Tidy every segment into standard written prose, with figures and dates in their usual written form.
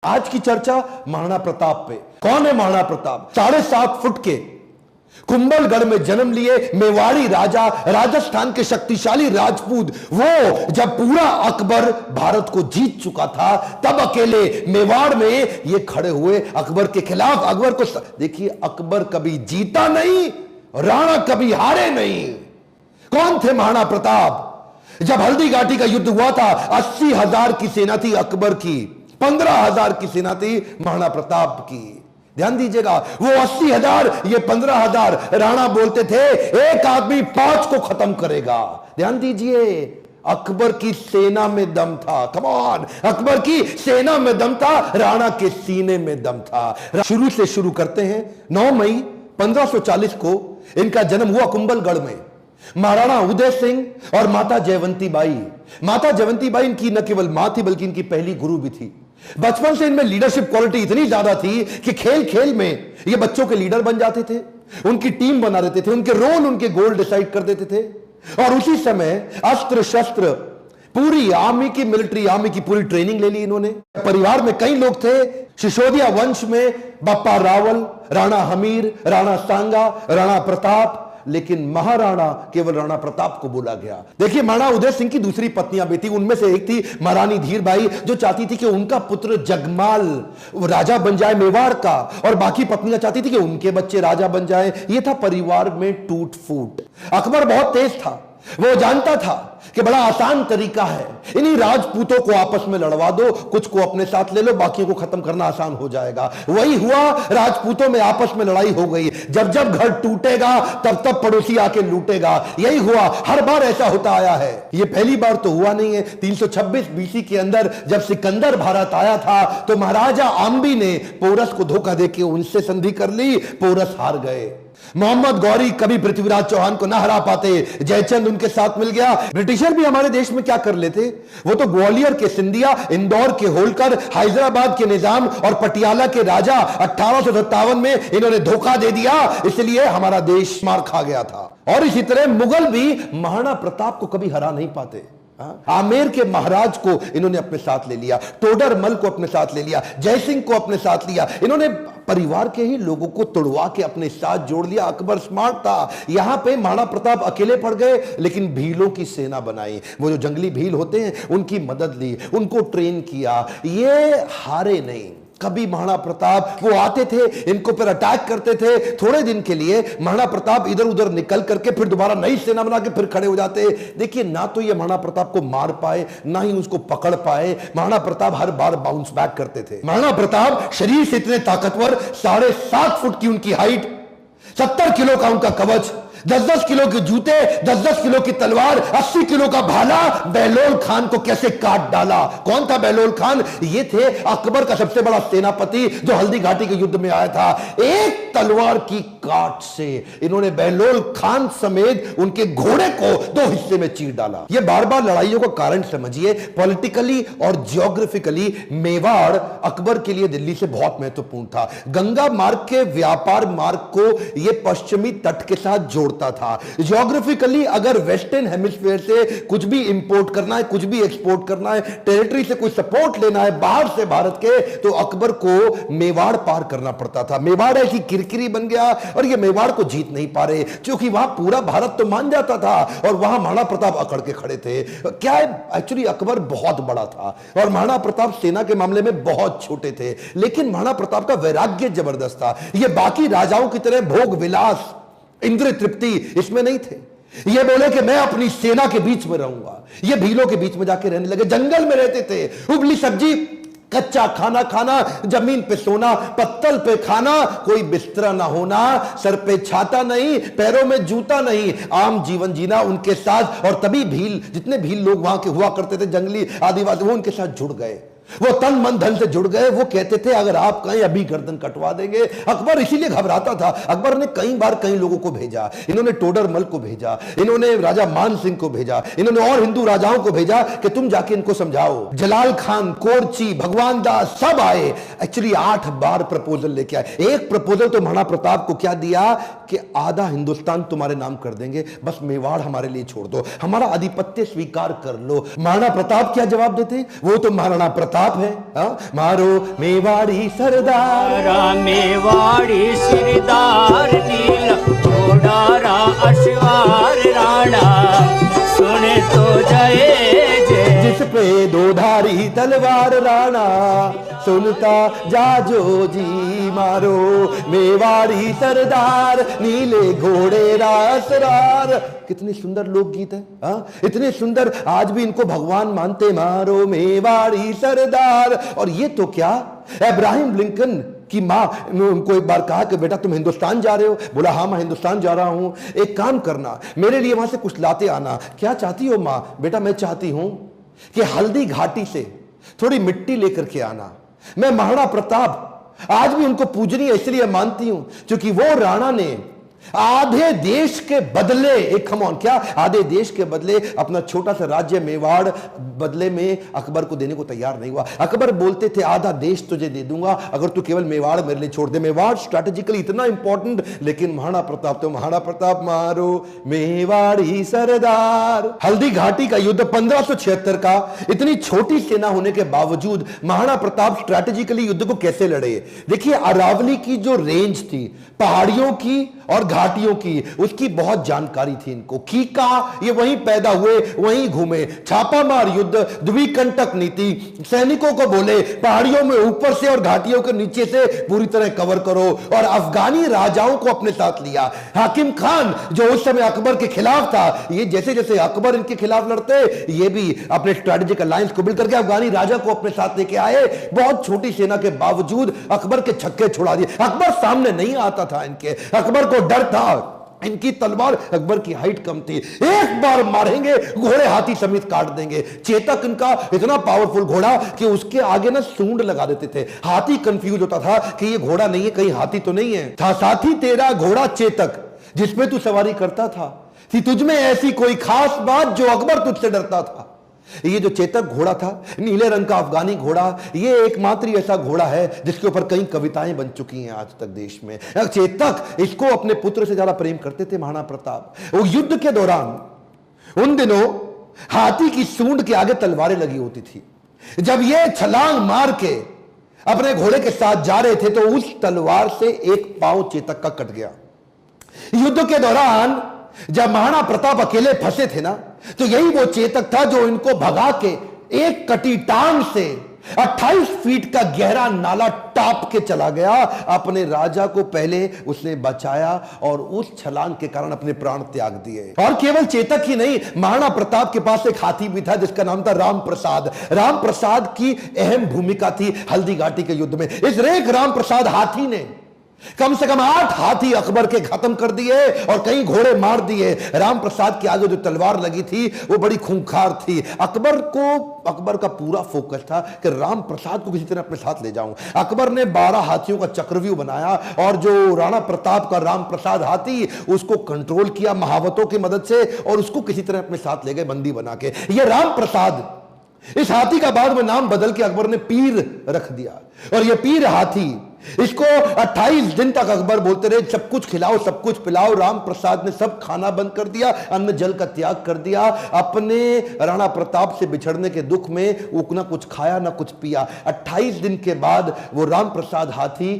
आज की चर्चा महाराणा प्रताप पे। कौन है महाराणा प्रताप? 7.5 फुट के कुंभलगढ़ में जन्म लिए मेवाड़ी राजा, राजस्थान के शक्तिशाली राजपूत। वो जब पूरा अकबर भारत को जीत चुका था तब अकेले मेवाड़ में ये खड़े हुए अकबर के खिलाफ। अकबर को देखिए, अकबर कभी जीता नहीं, राणा कभी हारे नहीं। कौन थे महाराणा प्रताप? जब हल्दी घाटी का युद्ध हुआ था 80,000 की सेना थी अकबर की, 15,000 की सेना थी महाराणा प्रताप की। ध्यान दीजिएगा, वो 80,000, ये 15,000। राणा बोलते थे एक आदमी 5 को खत्म करेगा। ध्यान दीजिए, अकबर की सेना में दम था। कम ऑन, अकबर की सेना में दम था, राणा के सीने में दम था। शुरू से शुरू करते हैं। 9 मई 1540 को इनका जन्म हुआ कुंभलगढ़ में। महाराणा उदय सिंह और माता जयवंती बाई। माता जयवंती बाई इनकी न केवल मां थी बल्कि इनकी पहली गुरु भी थी। बचपन से इनमें लीडरशिप क्वालिटी इतनी ज्यादा थी कि खेल खेल में ये बच्चों के लीडर बन जाते थे, उनकी टीम बना देते थे, उनके रोल, उनके गोल डिसाइड कर देते थे। और उसी समय अस्त्र शस्त्र, पूरी आर्मी की, मिलिट्री आर्मी की पूरी ट्रेनिंग ले ली इन्होंने। परिवार में कई लोग थे। सिसोदिया वंश में बप्पा रावल, राणा हमीर, राणा सांगा, राणा प्रताप, लेकिन महाराणा केवल राणा प्रताप को बोला गया। देखिए, महाराणा उदय सिंह की दूसरी पत्नियां भी थी। उनमें से एक थी महारानी धीरबाई, जो चाहती थी कि उनका पुत्र जगमाल राजा बन जाए मेवाड़ का, और बाकी पत्नियां चाहती थी कि उनके बच्चे राजा बन जाए। यह था परिवार में टूट फूट। अकबर बहुत तेज था, वो जानता था कि बड़ा आसान तरीका है, इन्हीं राजपूतों को आपस में लड़वा दो, कुछ को अपने साथ ले लो, बाकियों को खत्म करना आसान हो जाएगा। वही हुआ, राजपूतों में आपस में लड़ाई हो गई। जब जब घर टूटेगा तब तब पड़ोसी आके लूटेगा। यही हुआ, हर बार ऐसा होता आया है। यह पहली बार तो हुआ नहीं है। 326 बीसी के अंदर जब सिकंदर भारत आया था तो महाराजा आम्बी ने पोरस को धोखा देके उनसे संधि कर ली, पोरस हार गए। मोहम्मद गौरी कभी पृथ्वीराज चौहान को ना हरा पाते, जयचंद उनके साथ मिल गया। ब्रिटिशर भी हमारे देश में क्या कर लेते, वो तो ग्वालियर के सिंधिया, इंदौर के होलकर, हैदराबाद के निजाम और पटियाला के राजा 1857 में इन्होंने धोखा दे दिया, इसलिए हमारा देश मार खा गया था। और इसी तरह मुगल भी महाराणा प्रताप को कभी हरा नहीं पाते। आमेर के महाराज को इन्होंने अपने साथ ले लिया, टोडरमल को अपने साथ ले लिया, जयसिंह को अपने साथ लिया। इन्होंने परिवार के ही लोगों को तोड़वा के अपने साथ जोड़ लिया। अकबर स्मार्ट था। यहां पे महाराणा प्रताप अकेले पड़ गए, लेकिन भीलों की सेना बनाई। वो जो जंगली भील होते हैं उनकी मदद ली, उनको ट्रेन किया। ये हारे नहीं कभी महाराणा प्रताप। वो आते थे, इनको पर अटैक करते थे। थोड़े दिन के लिए महाराणा प्रताप इधर उधर निकल करके फिर दोबारा नई सेना बना के फिर खड़े हो जाते। देखिए, ना तो ये महाराणा प्रताप को मार पाए, ना ही उसको पकड़ पाए। महाराणा प्रताप हर बार बाउंस बैक करते थे। महाराणा प्रताप शरीर से इतने ताकतवर, 7.5 फुट की उनकी हाइट, 70 किलो का उनका कवच, 10-10 किलो के जूते, 10-10 किलो की तलवार, 80 किलो का भाला। बहलोल खान को कैसे काट डाला? कौन था बहलोल खान? ये थे अकबर का सबसे बड़ा सेनापति जो हल्दी घाटी के युद्ध में आया था। एक तलवार की काट से इन्होंने बहलोल खान समेत उनके घोड़े को 2 हिस्से में चीर डाला। ये बार बार लड़ाइयों का कारण समझिए। पॉलिटिकली और जियोग्राफिकली मेवाड़ अकबर के लिए दिल्ली से बहुत महत्वपूर्ण था। गंगा मार्ग के व्यापार मार्ग को यह पश्चिमी तट के साथ जोड़ता था। जियोग्राफिकली अगर वेस्टर्न हेमिस्फीयर से कुछ भी इंपोर्ट करना है, कुछ भी एक्सपोर्ट करना है, टेरिटरी से कोई सपोर्ट लेना है बाहर से भारत के, तो अकबर को मेवाड़ पार करना पड़ता था। मेवाड़ ऐसी किरकिरी बन गया और ये मेवाड़ को जीत नहीं पा रहे, क्योंकि वहां पूरा भारत तो मान जाता था और वहां महाराणा प्रताप अकड़ के खड़े थे। क्या है, एक्चुअली अकबर बहुत बड़ा था और महाराणा प्रताप सेना के मामले में बहुत छोटे थे, लेकिन महाराणा प्रताप का वैराग्य जबरदस्त था। ये बाकी राजाओं की तरह भोग विलास, इंद्रिय तृप्ति इसमें नहीं थे। ये बोले कि मैं अपनी सेना के बीच में रहूंगा। ये भीलों के बीच में जाके रहने लगे, जंगल में रहते थे। उबली सब्जी, कच्चा खाना खाना, जमीन पे सोना, पत्तल पे खाना, कोई बिस्तरा ना होना, सर पे छाता नहीं, पैरों में जूता नहीं, आम जीवन जीना उनके साथ। और तभी भील, जितने भील लोग वहां के हुआ करते थे, जंगली आदिवासी, वो उनके साथ जुड़ गए। वो तन मन धन से जुड़ गए। वो कहते थे अगर आप कहीं अभी गर्दन कटवा देंगे। अकबर इसीलिए घबराता था। अकबर ने कई बार कई लोगों को भेजा। इन्होंने टोडरमल को भेजा, इन्होंने राजा मान सिंह को भेजा, इन्होंने और हिंदू राजाओं को भेजा कि तुम जाके इनको समझाओ। जलाल खान, कोरची, भगवान दास सब आए। एक्चुअली 8 बार प्रपोजल लेके आए। एक प्रपोजल तो महाराणा प्रताप को क्या दिया कि आधा हिंदुस्तान तुम्हारे नाम कर देंगे, बस मेवाड़ हमारे लिए छोड़ दो, हमारा आधिपत्य स्वीकार कर लो। महाराणा प्रताप क्या जवाब देते? वो तो महाराणा प्रताप प्रताप है। मारो मेवाड़ी सरदार, मेवाड़ी सिरदार नील घोड़ा अश्वार राणा सुने तो जय जय। जिस पे दो धारी तलवार राणा सुनता जाजो जी। मारो मेवाड़ी सरदार नीले घोड़े रासरार। कितनी सुंदर लोकगीत है, इतने सुंदर, आज भी इनको भगवान मानते। मारो मेवाड़ी सरदार। और ये तो क्या, अब्राहम लिंकन की माँ ने उनको एक बार कहा कि बेटा तुम हिंदुस्तान जा रहे हो? बोला हाँ मैं हिंदुस्तान जा रहा हूं, एक काम करना मेरे लिए वहां से कुछ लाते आना। क्या चाहती हो माँ? बेटा मैं चाहती हूं कि हल्दी घाटी से थोड़ी मिट्टी लेकर के आना। मैं महाराणा प्रताप आज भी उनको पूजनीय इसलिए मानती हूं क्योंकि वो राणा ने आधे देश के बदले, एक खमौन क्या, आधे देश के बदले अपना छोटा सा राज्य मेवाड़ बदले में अकबर को देने को तैयार नहीं हुआ। अकबर बोलते थे आधा देश तुझे दे दूंगा अगर तू केवल मेवाड़ मेरे लिए छोड़ दे। मेवाड़ स्ट्रैटेजिकली इतना इंपॉर्टेंट, लेकिन महाराणा प्रताप तो महाराणा प्रताप। मारो मेवाड़ी सरदार। हल्दी घाटी का युद्ध 1576 का, इतनी छोटी सेना होने के बावजूद महाराणा प्रताप स्ट्रैटेजिकली युद्ध को कैसे लड़े। देखिए अरावली की जो रेंज थी, पहाड़ियों की और घाटियों की, उसकी बहुत जानकारी थी इनको। कीका ये वहीं पैदा हुए, वहीं घूमे। छापामार युद्ध, द्विकंटक नीति, सैनिकों को बोले पहाड़ियों में ऊपर से और घाटियों के नीचे से पूरी तरह कवर करो, और अफगानी राजाओं को अपने साथ लिया। हाकिम खान जो उस समय अकबर के खिलाफ था, ये जैसे जैसे अकबर इनके खिलाफ लड़ते, ये भी अपने स्ट्रेटेजिक अलायंस को बिल्ड करके अफगानी राजा को अपने साथ लेके आए। बहुत छोटी सेना के बावजूद अकबर के छक्के छुड़ा दिए। अकबर सामने नहीं आता था इनके, अकबर को डर था। इनकी तलवार, अकबर की हाइट कम थी, एक बार मारेंगे घोड़े हाथी समेत काट देंगे। चेतक इनका इतना पावरफुल घोड़ा कि उसके आगे ना सूंड लगा देते थे। हाथी कंफ्यूज होता था कि ये घोड़ा नहीं है, कहीं हाथी तो नहीं है। था साथी तेरा घोड़ा चेतक जिसमें तू सवारी करता था, थी तुझमें ऐसी कोई खास बात जो अकबर तुझसे डरता था। ये जो चेतक घोड़ा था, नीले रंग का अफगानी घोड़ा, ये एकमात्र ऐसा घोड़ा है जिसके ऊपर कई कविताएं बन चुकी हैं आज तक देश में। चेतक, इसको अपने पुत्र से ज्यादा प्रेम करते थे महाराणा प्रताप। वो युद्ध के दौरान उन दिनों हाथी की सूंड के आगे तलवारें लगी होती थी। जब ये छलांग मार के अपने घोड़े के साथ जा रहे थे तो उस तलवार से एक पांव चेतक का कट गया। युद्ध के दौरान जब महाराणा प्रताप अकेले फंसे थे ना, तो यही वो चेतक था जो इनको भगा के एक कटी टांग से 28 फीट का गहरा नाला टाप के चला गया। अपने राजा को पहले उसने बचाया और उस छलांग के कारण अपने प्राण त्याग दिए। और केवल चेतक ही नहीं, महाराणा प्रताप के पास एक हाथी भी था जिसका नाम था राम प्रसाद। राम प्रसाद की अहम भूमिका थी हल्दी घाटी के युद्ध में। इस रेख राम प्रसाद हाथी ने कम से कम 8 हाथी अकबर के खत्म कर दिए और कई घोड़े मार दिए। राम प्रसाद के आगे जो तलवार लगी थी वो बड़ी खूंखार थी। अकबर का पूरा फोकस था कि राम प्रसाद को किसी तरह अपने साथ ले जाऊं। अकबर ने 12 हाथियों का चक्रव्यूह बनाया और जो राणा प्रताप का राम प्रसाद हाथी, उसको कंट्रोल किया महावतों की मदद से और उसको किसी तरह अपने साथ ले गए बंदी बना के। ये राम प्रसाद, इस हाथी का बाद में नाम बदल के अकबर ने पीर रख दिया। और ये पीर हाथी, इसको 28 दिन तक अकबर बोलते रहे सब कुछ खिलाओ सब कुछ पिलाओ। राम प्रसाद ने सब खाना बंद कर दिया, अन्न जल का त्याग कर दिया। अपने राणा प्रताप से बिछड़ने के दुख में वो ना कुछ खाया ना कुछ पिया। 28 दिन के बाद वो राम प्रसाद हाथी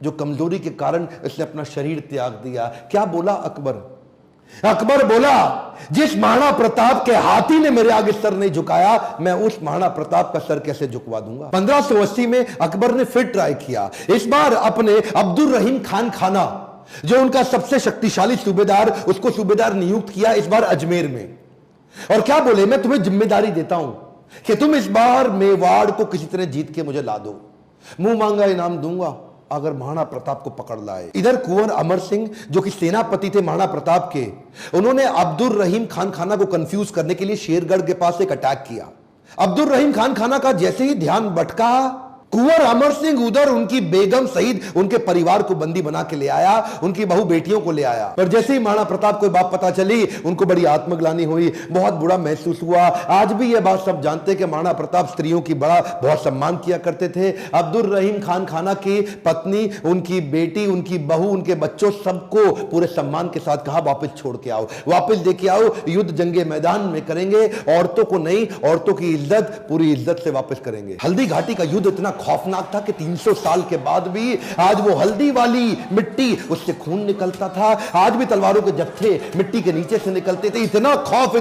जो कमजोरी के कारण इसने अपना शरीर त्याग दिया। क्या बोला अकबर? अकबर बोला जिस महाराणा प्रताप के हाथी ने मेरे आगे सर नहीं झुकाया, मैं उस महाराणा प्रताप का सर कैसे झुकवा दूंगा। 1580 में अकबर ने फिर ट्राई किया। इस बार अपने अब्दुल रहीम खान खाना, जो उनका सबसे शक्तिशाली सूबेदार, उसको सूबेदार नियुक्त किया इस बार अजमेर में। और क्या बोले, मैं तुम्हें जिम्मेदारी देता हूं कि तुम इस बार मेवाड़ को किसी तरह जीत के मुझे ला दो, मुंह मांगा इनाम दूंगा अगर महाराणा प्रताप को पकड़ लाए। इधर कुंवर अमर सिंह जो कि सेनापति थे महाराणा प्रताप के, उन्होंने अब्दुल रहीम खान खाना को कंफ्यूज करने के लिए शेरगढ़ के पास एक अटैक किया। अब्दुल रहीम खान खाना का जैसे ही ध्यान भटका, कुंवर अमर सिंह उधर उनकी बेगम सहित उनके परिवार को बंदी बना के ले आया, उनकी बहू बेटियों को ले आया। पर जैसे ही महाराणा प्रताप को बात पता चली, उनको बड़ी आत्मग्लानि हुई, बहुत बुरा महसूस हुआ। आज भी यह बात सब जानते हैं कि महाराणा प्रताप स्त्रियों की बहुत सम्मान किया करते थे। अब्दुल रहीम खान खाना की पत्नी, उनकी बेटी, उनकी बहू, उनके बच्चों, सबको पूरे सम्मान के साथ कहा वापस छोड़ के आओ, वापस लेके आओ, युद्ध जंगे मैदान में करेंगे, औरतों को नहीं, औरतों की इज्जत पूरी इज्जत से वापस करेंगे। हल्दी घाटी का युद्ध इतना खौफनाक था कि 300 साल के बाद भी आज वो हल्दी वाली मिट्टी, उससे खून निकलता था। आज भी तलवारों के जत्थे मिट्टी के नीचे से निकलते थे। इतना खौफ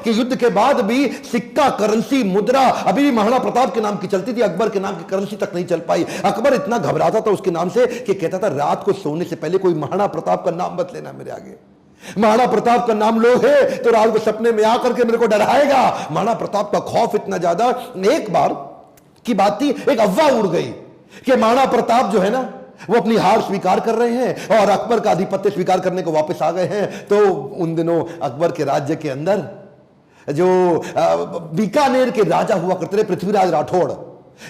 कि युद्ध के बाद भी सिक्का, करेंसी, मुद्रा अभी भी महाराणा प्रताप के नाम की चलती थी, अकबर के नाम की करेंसी तक नहीं चल पाई। अकबर इतना घबराता था उसके नाम से कि कहता था रात को सोने से पहले कोई महाराणा प्रताप का नाम मत लेना मेरे आगे। महाराणा प्रताप का नाम लो है तो रात को सपने में आकर के मेरे को डराएगा। महाराणा प्रताप का खौफ इतना ज्यादा। एक बार की बात थी, एक अफवाह उड़ गई कि महाराणा प्रताप जो है ना, वो अपनी हार स्वीकार कर रहे हैं और अकबर का आधिपत्य स्वीकार करने को वापस आ गए हैं। तो उन दिनों अकबर के राज्य के अंदर जो बीकानेर के राजा हुआ करते थे, पृथ्वीराज राठौड़,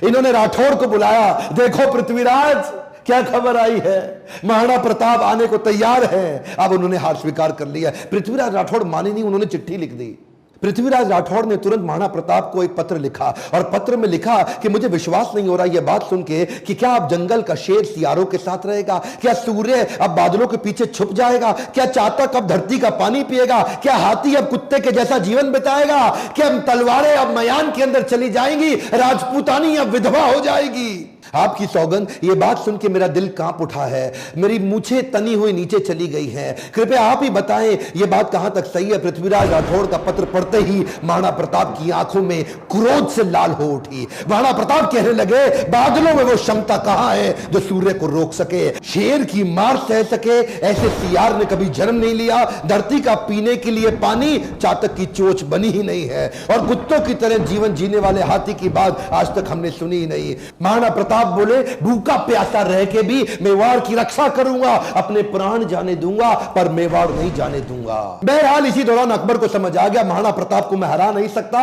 इन्होंने राठौड़ को बुलाया। देखो पृथ्वीराज, क्या खबर आई है, महाराणा प्रताप आने को तैयार है। अब उन्होंने हार स्वीकार कर लिया। पृथ्वीराज राठौड़ माने नहीं, उन्होंने चिट्ठी लिख दी। पृथ्वीराज राठौड़ ने तुरंत महाराणा प्रताप को एक पत्र लिखा और पत्र में लिखा कि मुझे विश्वास नहीं हो रहा यह बात सुन के कि क्या अब जंगल का शेर सियारों के साथ रहेगा, क्या सूर्य अब बादलों के पीछे छुप जाएगा, क्या चातक अब धरती का पानी पिएगा, क्या हाथी अब कुत्ते के जैसा जीवन बिताएगा, क्या तलवारें अब मयान के अंदर चली जाएंगी, राजपूतानी अब विधवा हो जाएगी। आपकी सौगंध, ये बात सुन के मेरा दिल कांप उठा है, मेरी मूछें तनी हुई नीचे चली गई हैं। कृपया आप ही बताएं ये बात कहां तक सही है। पृथ्वीराज राठौड़ का पत्र पढ़ते ही महाराणा प्रताप की आंखों में क्रोध से लाल हो उठी। महाराणा प्रताप कहने लगे, बादलों में वो क्षमता कहां है जो सूर्य को रोक सके, शेर की मार सह सके, ऐसे सियार ने कभी जन्म नहीं लिया। धरती का पीने के लिए पानी चातक की चोंच बनी ही नहीं है और कुत्तों की तरह जीवन जीने वाले हाथी की बात आज तक हमने सुनी ही नहीं। महाराणा प्रताप बोले, भूखा प्यासा रह के भी मेवाड़ की रक्षा करूंगा, अपने प्राण जाने दूंगा पर मेवाड़ नहीं जाने दूंगा। बहरहाल इसी दौरान अकबर को समझ आ गया महाराणा प्रताप को मैं हरा नहीं सकता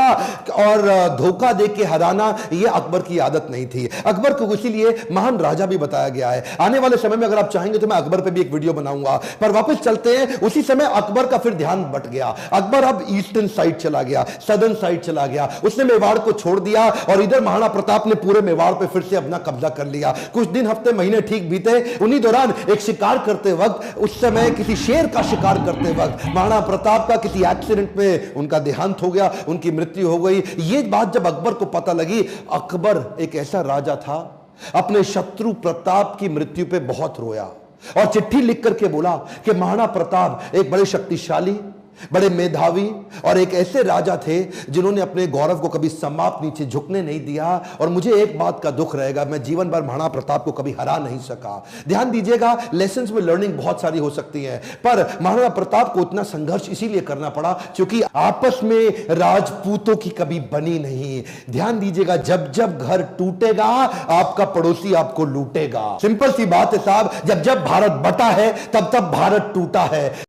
और धोखा दे के हराना यह अकबर की आदत नहीं थी। अकबर को इसीलिए महान राजा भी बताया गया है। आने वाले समय में अगर आप चाहेंगे तो मैं अकबर पे भी एक वीडियो बनाऊंगा। पर वापस चलते हैं, उसी समय अकबर का फिर ध्यान बट गया। अकबर अब ईस्टर्न साइड चला गया, सदर्न साइड चला गया, उसने मेवाड़ को छोड़ दिया और इधर महाराणा प्रताप ने पूरे मेवाड़ पे फिर से अपना कब्जा कर लिया। कुछ दिन, हफ्ते, महीने ठीक बीते। उन्हीं दौरान एक शिकार करते वक्त, उस समय किसी शेर का शिकार करते वक्त महाराणा प्रताप का किसी एक्सीडेंट में उनका देहांत हो गया, उनकी मृत्यु हो गई। ये बात जब अकबर को पता लगी, अकबर एक ऐसा राजा था, अपने शत्रु प्रताप की मृत्यु पे बहुत रोया और चिट्ठी लिख करके बोला कि महाराणा प्रताप एक बड़े शक्तिशाली, बड़े मेधावी और एक ऐसे राजा थे जिन्होंने अपने गौरव को कभी समाप्त नीचे झुकने नहीं दिया और मुझे एक बात का दुख रहेगा, मैं जीवन भर महाराणा प्रताप को कभी हरा नहीं सका। ध्यान दीजिएगा, लेसन्स में लर्निंग बहुत सारी हो सकती है, पर महाराणा प्रताप को इतना संघर्ष इसीलिए करना पड़ा क्योंकि आपस में राजपूतों की कभी बनी नहीं। ध्यान दीजिएगा, जब जब घर टूटेगा आपका पड़ोसी आपको लूटेगा। सिंपल सी बात है साहब, जब जब भारत बटा है तब तब भारत टूटा है।